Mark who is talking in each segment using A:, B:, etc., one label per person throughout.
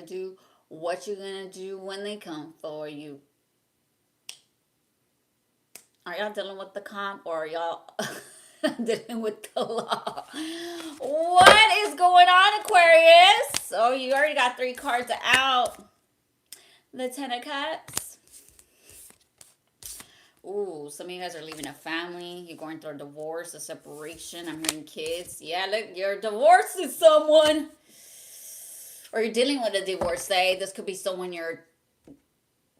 A: do, what you're going to do when they come for you. Are y'all dealing with the comp, or are y'all dealing with the law? What is going on, Aquarius? Oh, you already got 3 cards out. The Ten of Cups. Ooh, some of you guys are leaving a family. You're going through a divorce, a separation. I'm hearing kids. Yeah, look, you're divorcing someone. Or you're dealing with a divorce. Say, this could be someone you're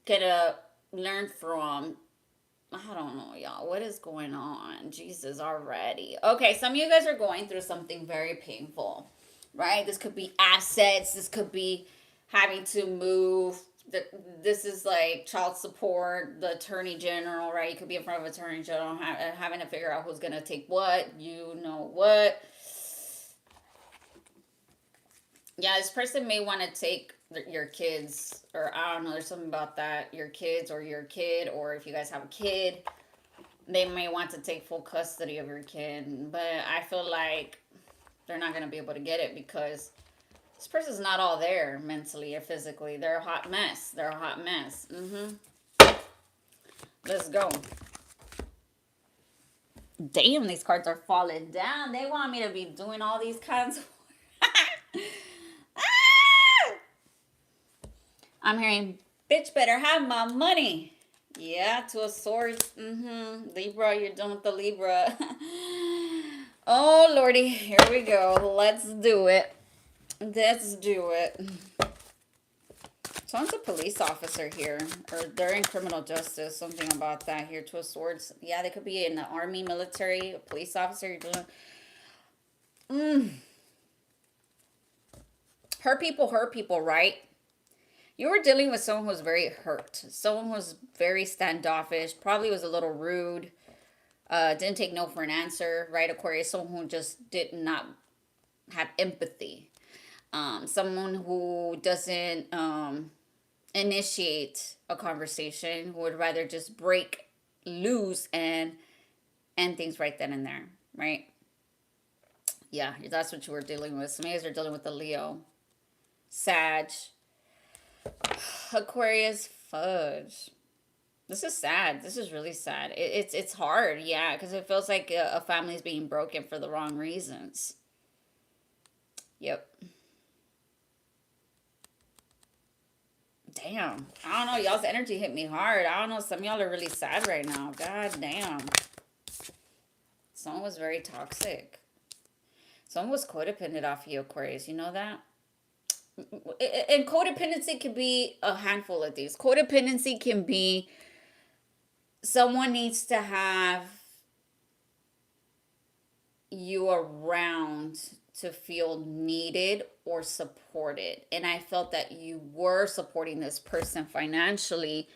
A: going to learn from. I don't know, y'all. What is going on? Jesus, already. Okay, some of you guys are going through something very painful, right? This could be assets. This could be having to move. This is like child support, the attorney general, right? You could be in front of attorney general having to figure out who's going to take what. You know what? Yeah, this person may want to take your kids, or I don't know, there's something about that, your kids or your kid, or if you guys have a kid, they may want to take full custody of your kid, but I feel like they're not going to be able to get it because this person's not all there mentally or physically. They're a hot mess. They're a hot mess. Let's go. Damn, these cards are falling down. They want me to be doing all these kinds of I'm hearing, bitch better have my money. Yeah, 2 of Swords. Libra, you're done with the Libra. Oh, Lordy. Here we go. Let's do it. Let's do it. Someone's a police officer here. Or they're in criminal justice. Something about that here. 2 of Swords. Yeah, they could be in the army, military, a police officer. You're doing... Hurt people, right? You were dealing with someone who was very hurt. Someone who was very standoffish. Probably was a little rude. Didn't take no for an answer, right, Aquarius? Someone who just did not have empathy. Someone who doesn't initiate a conversation. Who would rather just break loose and end things right then and there, right? Yeah, that's what you were dealing with. Some of you guys are dealing with the Leo. Sag. Aquarius, fudge. This is sad. This is really sad. It's hard, yeah, because it feels like a family is being broken for the wrong reasons. Yep. Damn. I don't know. Y'all's energy hit me hard. I don't know. Some of y'all are really sad right now. God damn. Someone was very toxic. Someone was codependent off you, Aquarius. You know that? And codependency can be a handful of these. Codependency can be someone needs to have you around to feel needed or supported. And I felt that you were supporting this person financially,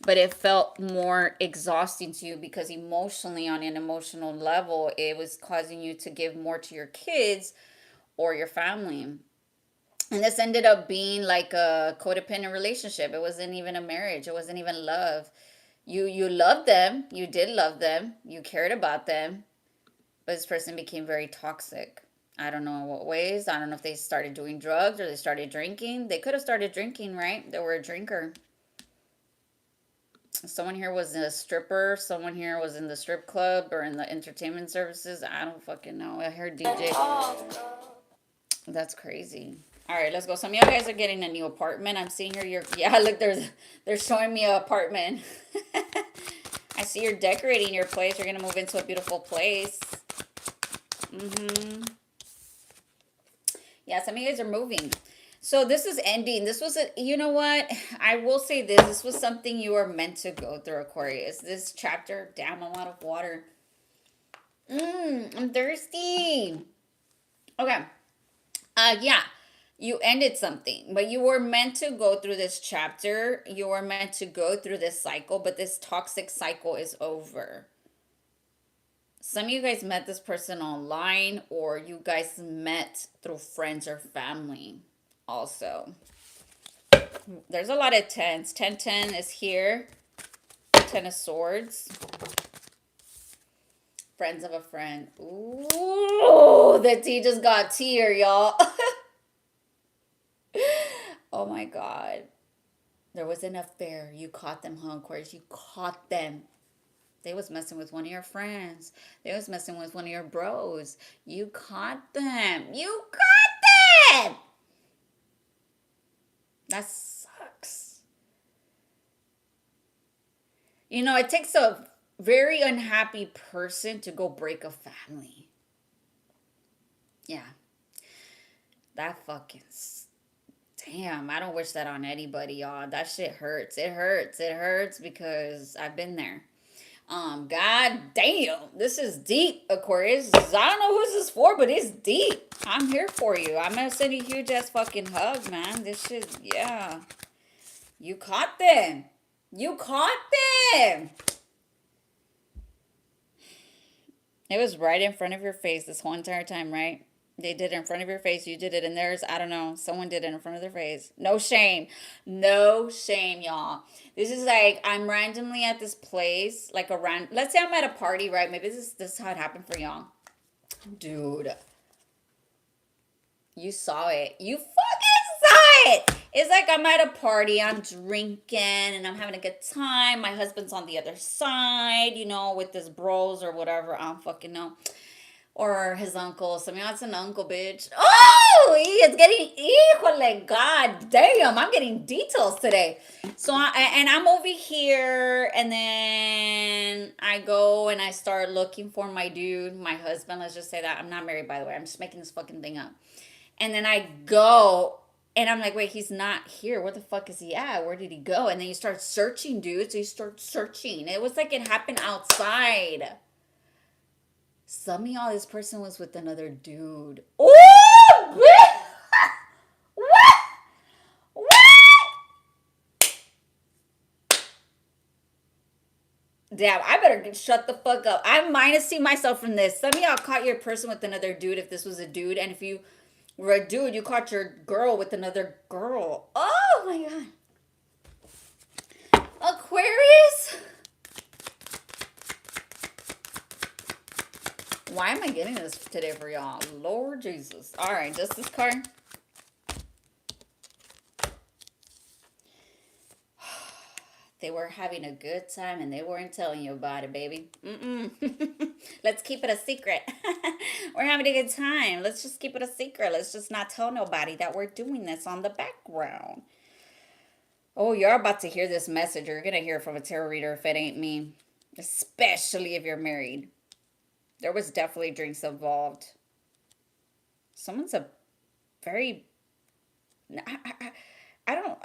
A: but it felt more exhausting to you because emotionally, on an emotional level, it was causing you to give more to your kids or your family. And this ended up being like a codependent relationship. It wasn't even a marriage. It wasn't even love. You loved them. You did love them. You cared about them. But this person became very toxic. I don't know in what ways. I don't know if they started doing drugs or they started drinking. They could have started drinking, right? They were a drinker. Someone here was a stripper. Someone here was in the strip club or in the entertainment services. I don't fucking know. I heard DJ. That's crazy. All right, let's go. Some of you guys are getting a new apartment. I'm seeing here. Yeah, look, they're showing me an apartment. I see you're decorating your place. You're gonna move into a beautiful place. Yeah, some of you guys are moving. So this is ending. This was you know what? I will say this. This was something you were meant to go through, Aquarius. This chapter. Damn, I'm out of water. I'm thirsty. Okay. Yeah. You ended something, but you were meant to go through this chapter. You were meant to go through this cycle, but this toxic cycle is over. Some of you guys met this person online, or you guys met through friends or family also. There's a lot of tens. 10 is here. 10 of Swords. Friends of a friend. Ooh, the tea just got tear, y'all. Oh my God. There was an affair. You caught them, huh, Aquarius? You caught them. They was messing with one of your friends. They was messing with one of your bros. You caught them. You caught them. That sucks. You know, it takes a very unhappy person to go break a family. Yeah. That fucking damn, I don't wish that on anybody, y'all. That shit hurts. It hurts. It hurts because I've been there. God damn, this is deep, Aquarius. I don't know who's this for, but it's deep. I'm here for you. I'm gonna send you a huge ass fucking hug, man. This shit, yeah. You caught them. You caught them. It was right in front of your face this whole entire time, right? They did it in front of your face. You did it in theirs. I don't know. Someone did it in front of their face. No shame. No shame, y'all. This is like I'm randomly at this place, like around. Let's say I'm at a party, right? Maybe this is how it happened for y'all. Dude, you saw it. You fucking saw it. It's like I'm at a party, I'm drinking, and I'm having a good time. My husband's on the other side, you know, with his bros or whatever. I don't fucking know. Or his uncle. So, it's an uncle, bitch. Oh, he is getting, híjole, god damn, I'm getting details today. So, I'm over here, and then I go and I start looking for my dude, my husband. Let's just say that. I'm not married, by the way. I'm just making this fucking thing up. And then I go, and I'm like, wait, he's not here. Where the fuck is he at? Where did he go? And then you start searching, dude. So you start searching. It was like it happened outside. Some of y'all, this person was with another dude. Oh, what? What? Damn, I better shut the fuck up. I'm minusing myself from this. Some of y'all caught your person with another dude if this was a dude. And if you were a dude, you caught your girl with another girl. Oh my God. Aquarius? Why am I getting this today for y'all? Lord Jesus. All right, just this card. They were having a good time and they weren't telling you about it, baby. Let's keep it a secret. We're having a good time. Let's just keep it a secret. Let's just not tell nobody that we're doing this on the background. Oh, you're about to hear this message. You're going to hear it from a tarot reader if it ain't me. Especially if you're married. There was definitely drinks involved. Someone's a very... I don't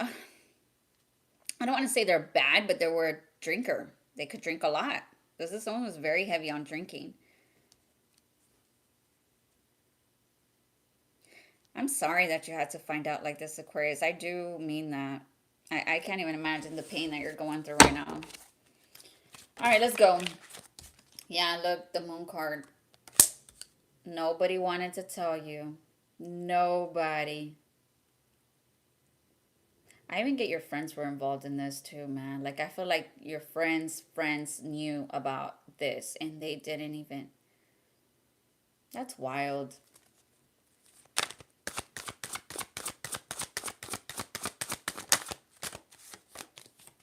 A: want to say they're bad, but they were a drinker. They could drink a lot. This is someone who's very heavy on drinking. I'm sorry that you had to find out like this, Aquarius. I do mean that. I can't even imagine the pain that you're going through right now. All right, let's go. Yeah, look, the moon card. Nobody wanted to tell you. Nobody. I even get your friends were involved in this too, man. Like, I feel like your friends' knew about this and they didn't even. That's wild.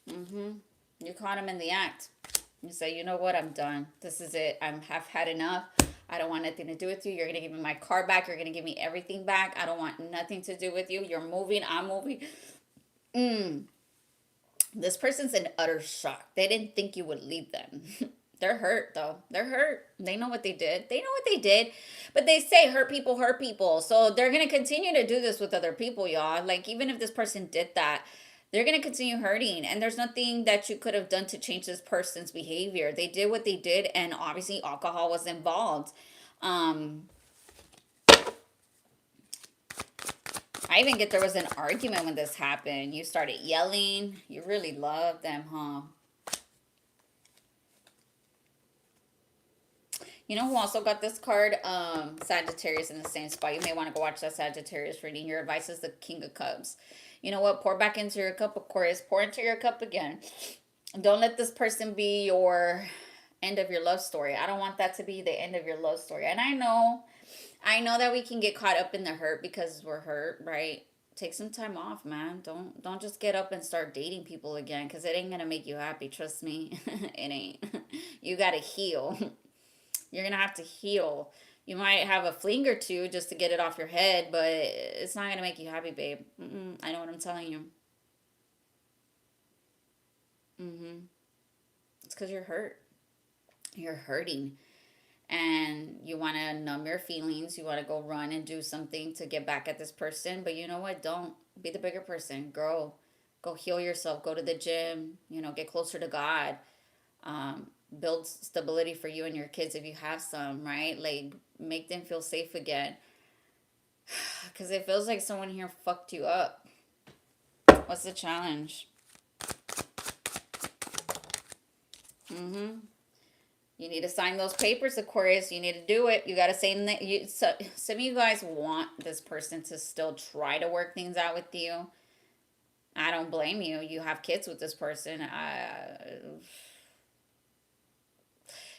A: You caught him in the act. You say, you know what? I'm done. This is it. I've had enough. I don't want nothing to do with you. You're going to give me my car back. You're going to give me everything back. I don't want nothing to do with you. You're moving. I'm moving. This person's in utter shock. They didn't think you would leave them. They're hurt, though. They're hurt. They know what they did. They know what they did. But they say hurt people hurt people. So they're going to continue to do this with other people, y'all. Like, even if this person did that, they're going to continue hurting. And there's nothing that you could have done to change this person's behavior. They did what they did, and obviously alcohol was involved. I even get there was an argument when this happened. You started yelling. You really loved them, huh? You know who also got this card? Sagittarius in the same spot. You may want to go watch that Sagittarius reading. Your advice is the King of Cups. You know what? Pour back into your cup, Aquarius. Pour into your cup again. Don't let this person be your end of your love story. I don't want that to be the end of your love story. And I know that we can get caught up in the hurt because we're hurt, right? take some time off, man. Don't just get up and start dating people again, because it ain't gonna make you happy. Trust me. It ain't. You gotta heal. You're gonna have to heal. You might have a fling or two just to get it off your head, but it's not gonna make you happy, babe. I know what I'm telling you. It's because you're hurt. You're hurting, and you want to numb your feelings. You want to go run and do something to get back at this person, but you know what? Don't be the bigger person. Grow. Go heal yourself. Go to the gym. Get closer to God. Build stability for you and your kids if you have some, right? Like, make them feel safe again. Because it feels like someone here fucked you up. What's the challenge? You need to sign those papers, Aquarius. You need to do it. You got to say that. Some of you guys want this person to still try to work things out with you. I don't blame you. You have kids with this person.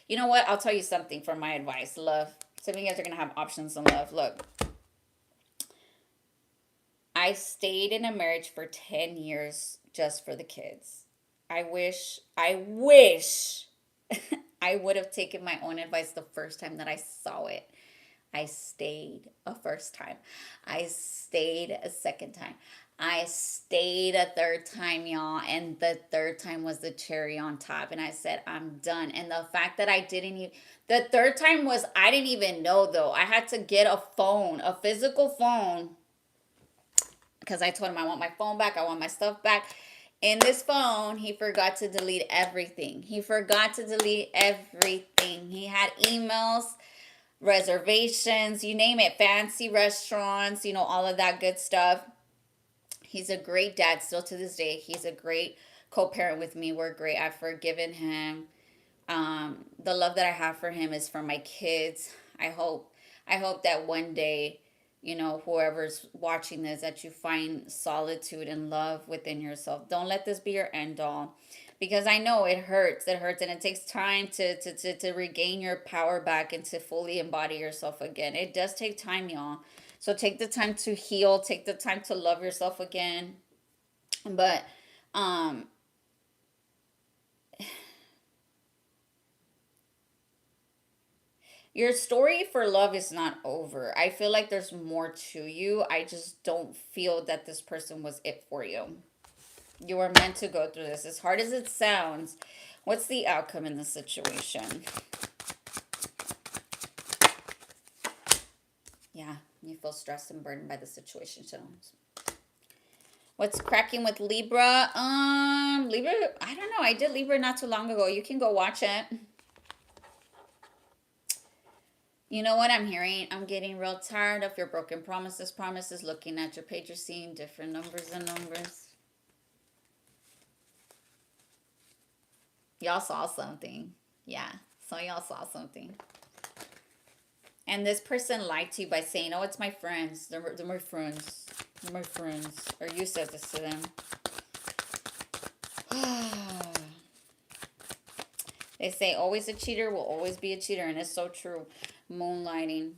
A: You know what? I'll tell you something from my advice. Love. Some of you guys are going to have options in love. Look. I stayed in a marriage for 10 years just for the kids. I wish I would have taken my own advice the first time that I saw it. I stayed a first time. I stayed a second time. I stayed a third time, y'all. And the third time was the cherry on top. And I said, I'm done. And the fact that I didn't even, the third time was, I didn't even know though. I had to get a phone, a physical phone. Because I told him I want my phone back. I want my stuff back. In this phone, he forgot to delete everything. He forgot to delete everything. He had emails, reservations, you name it, fancy restaurants, all of that good stuff. He's a great dad still to this day. He's a great co-parent with me. We're great. I've forgiven him. The love that I have for him is for my kids. I hope that one day, whoever's watching this, that you find solitude and love within yourself. Don't let this be your end all, because I know it hurts. It hurts, and it takes time to regain your power back and to fully embody yourself again. It does take time, y'all. So take the time to heal. Take the time to love yourself again. But, your story for love is not over. I feel like there's more to you. I just don't feel that this person was it for you. You were meant to go through this. As hard as it sounds, what's the outcome in this situation? Yeah, you feel stressed and burdened by the situation. So, what's cracking with Libra? Libra, I don't know. I did Libra not too long ago. You can go watch it. You know what I'm hearing? I'm getting real tired of your broken promises. Looking at your page, you're seeing different numbers and numbers. Y'all saw something. Yeah, so y'all saw something. And this person lied to you by saying, oh, it's my friends. They're my friends. They're my friends. Or you said this to them. They say always a cheater will always be a cheater. And it's so true. Moonlighting.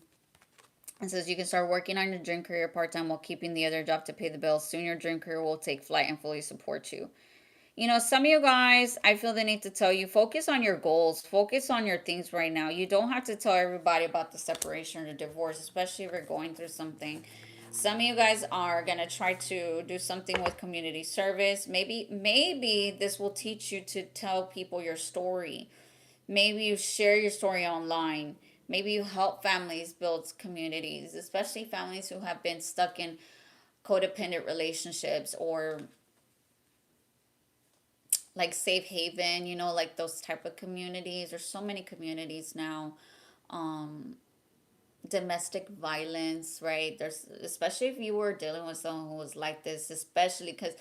A: It says you can start working on your dream career part-time while keeping the other job to pay the bills. Soon your dream career will take flight and fully support you. Some of you guys, I feel the need to tell you, focus on your goals. Focus on your things right now. You don't have to tell everybody about the separation or the divorce, especially if you're going through something. Some of you guys are going to try to do something with community service. Maybe this will teach you to tell people your story. Maybe you share your story online. Maybe you help families build communities, especially families who have been stuck in codependent relationships, or like Safe Haven, like those type of communities. There's so many communities now. Domestic violence, right? There's, especially if you were dealing with someone who was like this, especially because,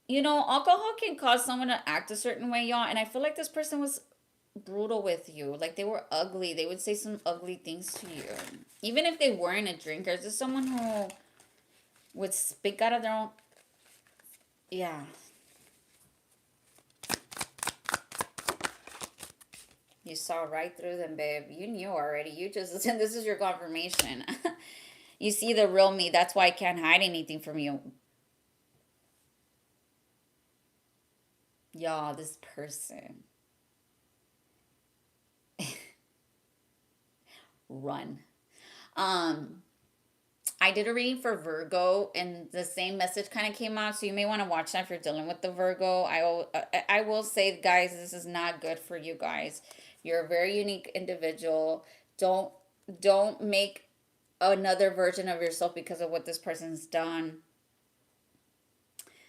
A: alcohol can cause someone to act a certain way, y'all. And I feel like this person was brutal with you. Like, they were ugly. They would say some ugly things to you. Even if they weren't a drinker, this is someone who would speak out of their own. Yeah. You saw right through them, babe. You knew already. You just, this is your confirmation. You see the real me. That's why I can't hide anything from you. Y'all, this person. Run. I did a reading for Virgo, and the same message kind of came out, so you may want to watch that if you're dealing with the Virgo. I will say, guys, this is not good for you guys. You're a very unique individual. Don't make another version of yourself because of what this person's done.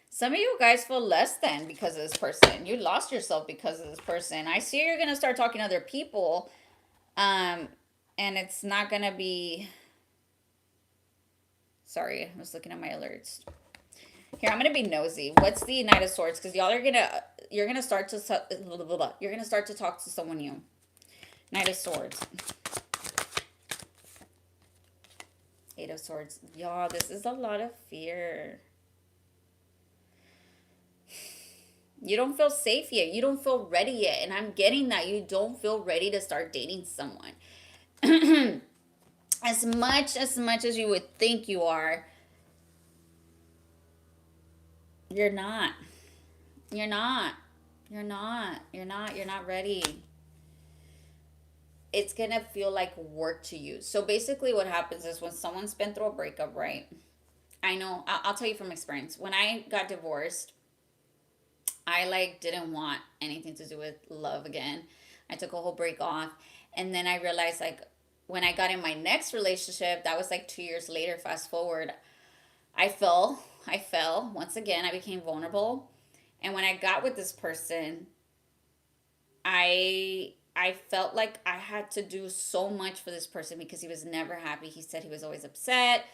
A: Some of you guys feel less than because of this person. You lost yourself because of this person. I see you're going to start talking to other people, and it's not going to be... Sorry, I was looking at my alerts. Here, I'm gonna be nosy. What's the Knight of Swords? Because y'all are you're gonna start to talk to someone new. Knight of Swords. Eight of Swords. Y'all, this is a lot of fear. You don't feel safe yet. You don't feel ready yet. And I'm getting that you don't feel ready to start dating someone. As much as you would think you are, you're not. You're not ready. It's gonna feel like work to you. So basically what happens is when someone's been through a breakup, right? I know, I'll tell you from experience. When I got divorced, I didn't want anything to do with love again. I took a whole break off. And then I realized when I got in my next relationship, that was 2 years later, fast forward, I fell once again. I became vulnerable. And when I got with this person, I felt like I had to do so much for this person because he was never happy. He said he was always upset,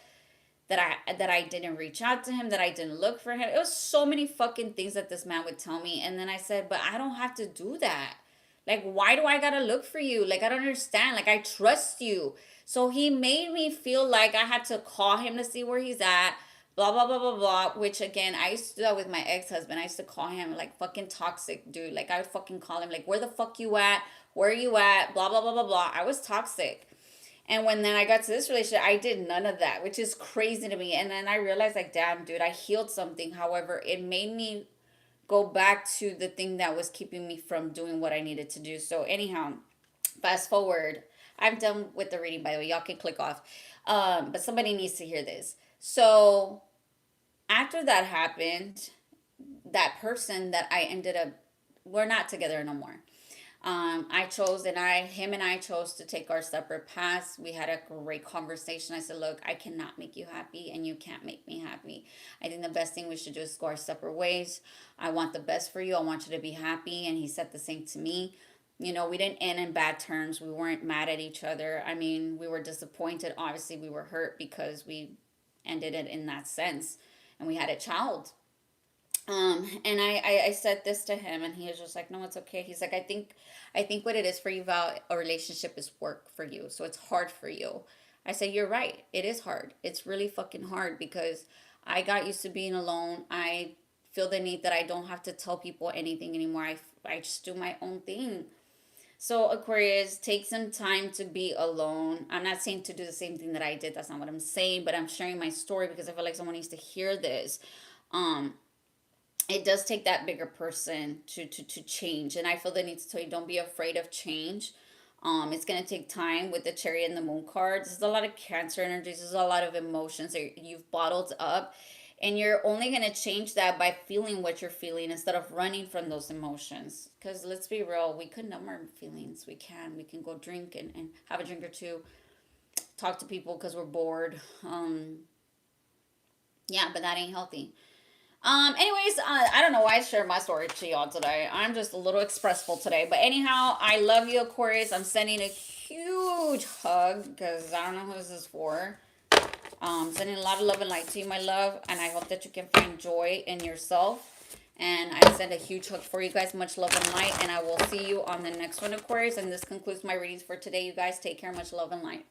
A: that I didn't reach out to him, that I didn't look for him. It was so many fucking things that this man would tell me. And then I said, but I don't have to do that. Why do I gotta look for you? I don't understand. I trust you. So he made me feel like I had to call him to see where he's at. Blah, blah, blah, blah, blah. Which, again, I used to do that with my ex-husband. I used to call him, fucking toxic, dude. I would fucking call him, where the fuck you at? Where are you at? Blah, blah, blah, blah, blah. I was toxic. And then I got to this relationship, I did none of that, which is crazy to me. And then I realized, damn, dude, I healed something. However, it made me go back to the thing that was keeping me from doing what I needed to do. So anyhow, fast forward. I'm done with the reading, by the way. Y'all can click off. But somebody needs to hear this. So after that happened, that person that I ended up, we're not together no more. Him and I chose to take our separate paths. We had a great conversation. I said, look, I cannot make you happy and you can't make me happy. I think the best thing we should do is go our separate ways. I want the best for you. I want you to be happy. And he said the same to me. We didn't end in bad terms. We weren't mad at each other. I mean, we were disappointed. Obviously, we were hurt because we ended it in that sense. And we had a child. And I said this to him, and he was just like, no, it's okay. He's like, I think what it is for you, Val, a relationship is work for you. So it's hard for you. I said, you're right. It is hard. It's really fucking hard because I got used to being alone. I feel the need that I don't have to tell people anything anymore. I just do my own thing. So Aquarius, take some time to be alone. I'm not saying to do the same thing that I did. That's not what I'm saying, but I'm sharing my story because I feel like someone needs to hear this. It does take that bigger person to change. And I feel the need to tell you, don't be afraid of change. It's going to take time with the Chariot and the Moon cards. This is a lot of Cancer energies. This is a lot of emotions that you've bottled up. And you're only going to change that by feeling what you're feeling instead of running from those emotions. Because let's be real, we could numb our feelings. We can go drink and have a drink or two. Talk to people because we're bored. Yeah, but that ain't healthy. Anyways, I don't know why I shared my story to y'all today. I'm just a little expressful today. But anyhow, I love you, Aquarius. I'm sending a huge hug because I don't know who this is for. Sending a lot of love and light to you, my love. And I hope that you can find joy in yourself. And I send a huge hug for you guys. Much love and light. And I will see you on the next one, Aquarius. And this concludes my readings for today, you guys. Take care. Much love and light.